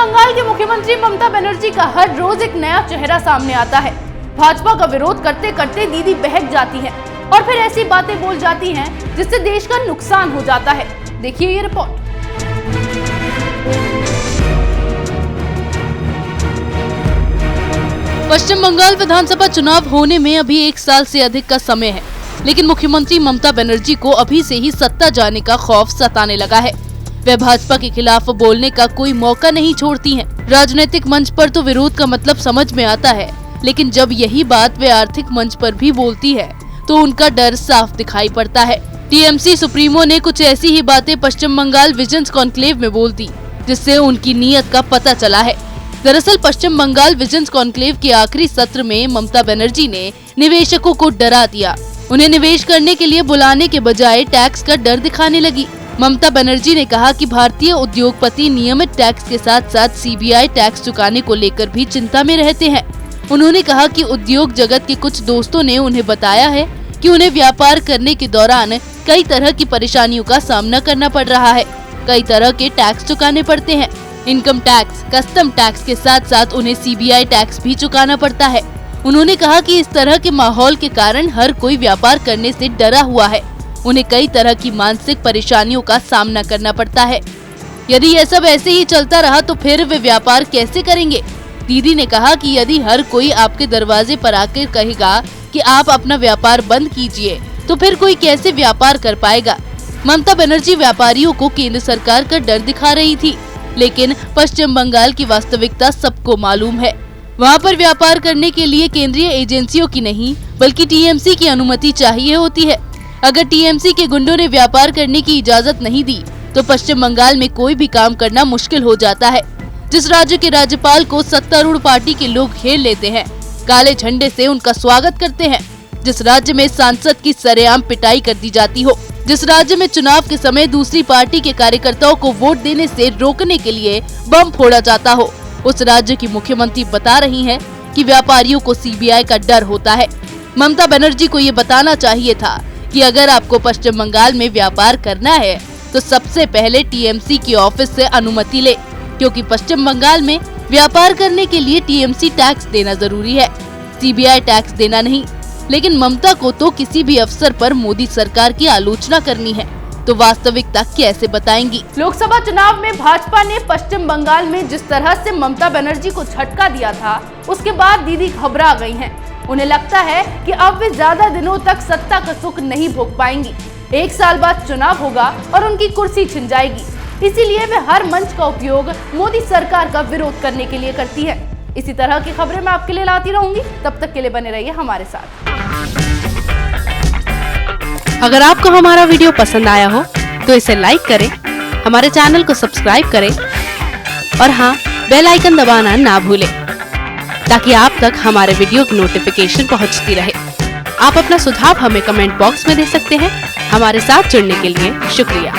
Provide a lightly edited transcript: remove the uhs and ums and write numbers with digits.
बंगाल की मुख्यमंत्री ममता बनर्जी का हर रोज एक नया चेहरा सामने आता है। भाजपा का विरोध करते करते दीदी बहक जाती हैं और फिर ऐसी बातें बोल जाती हैं जिससे देश का नुकसान हो जाता है। देखिए ये रिपोर्ट। पश्चिम बंगाल विधानसभा चुनाव होने में अभी 1 साल से अधिक का समय है, लेकिन मुख्यमंत्री ममता बनर्जी को अभी से ही सत्ता जाने का खौफ सताने लगा है। वे भाजपा के खिलाफ बोलने का कोई मौका नहीं छोड़ती हैं। राजनीतिक मंच पर तो विरोध का मतलब समझ में आता है, लेकिन जब यही बात वे आर्थिक मंच पर भी बोलती है तो उनका डर साफ दिखाई पड़ता है। टीएमसी सुप्रीमो ने कुछ ऐसी ही बातें पश्चिम बंगाल विजन्स कॉन्क्लेव में बोल दी, जिससे उनकी नीयत का पता चला है। दरअसल पश्चिम बंगाल विजन्स कॉन्क्लेव के आखिरी सत्र में ममता बनर्जी ने निवेशकों को डरा दिया। उन्हें निवेश करने के लिए बुलाने के बजाय टैक्स का डर दिखाने लगी। ममता बनर्जी ने कहा कि भारतीय उद्योगपति नियमित टैक्स के साथ साथ सीबीआई टैक्स चुकाने को लेकर भी चिंता में रहते हैं। उन्होंने कहा कि उद्योग जगत के कुछ दोस्तों ने उन्हें बताया है कि उन्हें व्यापार करने के दौरान कई तरह की परेशानियों का सामना करना पड़ रहा है। कई तरह के टैक्स चुकाने पड़ते हैं। इनकम टैक्स, कस्टम टैक्स के साथ साथ उन्हें सीबीआई टैक्स भी चुकाना पड़ता है। उन्होंने कहा कि इस तरह के माहौल के कारण हर कोई व्यापार करने से डरा हुआ है। उन्हें कई तरह की मानसिक परेशानियों का सामना करना पड़ता है। यदि यह सब ऐसे ही चलता रहा तो फिर वे व्यापार कैसे करेंगे? दीदी ने कहा कि यदि हर कोई आपके दरवाजे पर आकर कहेगा कि आप अपना व्यापार बंद कीजिए, तो फिर कोई कैसे व्यापार कर पाएगा? ममता बनर्जी व्यापारियों को केंद्र सरकार का डर दिखा रही थी, लेकिन पश्चिम बंगाल की वास्तविकता सबको मालूम है। वहाँ पर व्यापार करने के लिए केंद्रीय एजेंसियों की नहीं बल्कि टीएमसी की अनुमति चाहिए होती है। अगर टीएमसी के गुंडों ने व्यापार करने की इजाजत नहीं दी तो पश्चिम बंगाल में कोई भी काम करना मुश्किल हो जाता है। जिस राज्य के राज्यपाल को सत्तारूढ़ पार्टी के लोग घेर लेते हैं, काले झंडे से उनका स्वागत करते हैं, जिस राज्य में सांसद की सरेआम पिटाई कर दी जाती हो, जिस राज्य में चुनाव के समय दूसरी पार्टी के कार्यकर्ताओं को वोट देने से रोकने के लिए बम फोड़ा जाता हो, उस राज्य की मुख्यमंत्री बता रही हैं कि व्यापारियों को सीबीआई का डर होता है। ममता बनर्जी को ये बताना चाहिए था कि अगर आपको पश्चिम बंगाल में व्यापार करना है तो सबसे पहले टीएमसी की ऑफिस से अनुमति ले, क्योंकि पश्चिम बंगाल में व्यापार करने के लिए टीएमसी टैक्स देना जरूरी है, सीबीआई टैक्स देना नहीं। लेकिन ममता को तो किसी भी अवसर पर मोदी सरकार की आलोचना करनी है, तो वास्तविकता कैसे बताएंगी? लोकसभा चुनाव में भाजपा ने पश्चिम बंगाल में जिस तरह से ममता बनर्जी को झटका दिया था, उसके बाद दीदी घबरा गई हैं। उन्हें लगता है कि अब वे ज्यादा दिनों तक सत्ता का सुख नहीं भोग पाएंगी। 1 साल बाद चुनाव होगा और उनकी कुर्सी छिन जाएगी। इसीलिए वे हर मंच का उपयोग मोदी सरकार का विरोध करने के लिए करती है। इसी तरह की खबरें मैं आपके लिए लाती रहूंगी। तब तक के लिए बने रहिए हमारे साथ। अगर आपको हमारा वीडियो पसंद आया हो तो इसे लाइक करें, हमारे चैनल को सब्सक्राइब करें और हाँ, बेल आइकन दबाना ना भूलें, ताकि आप तक हमारे वीडियो की नोटिफिकेशन पहुंचती रहे। आप अपना सुझाव हमें कमेंट बॉक्स में दे सकते हैं। हमारे साथ जुड़ने के लिए शुक्रिया।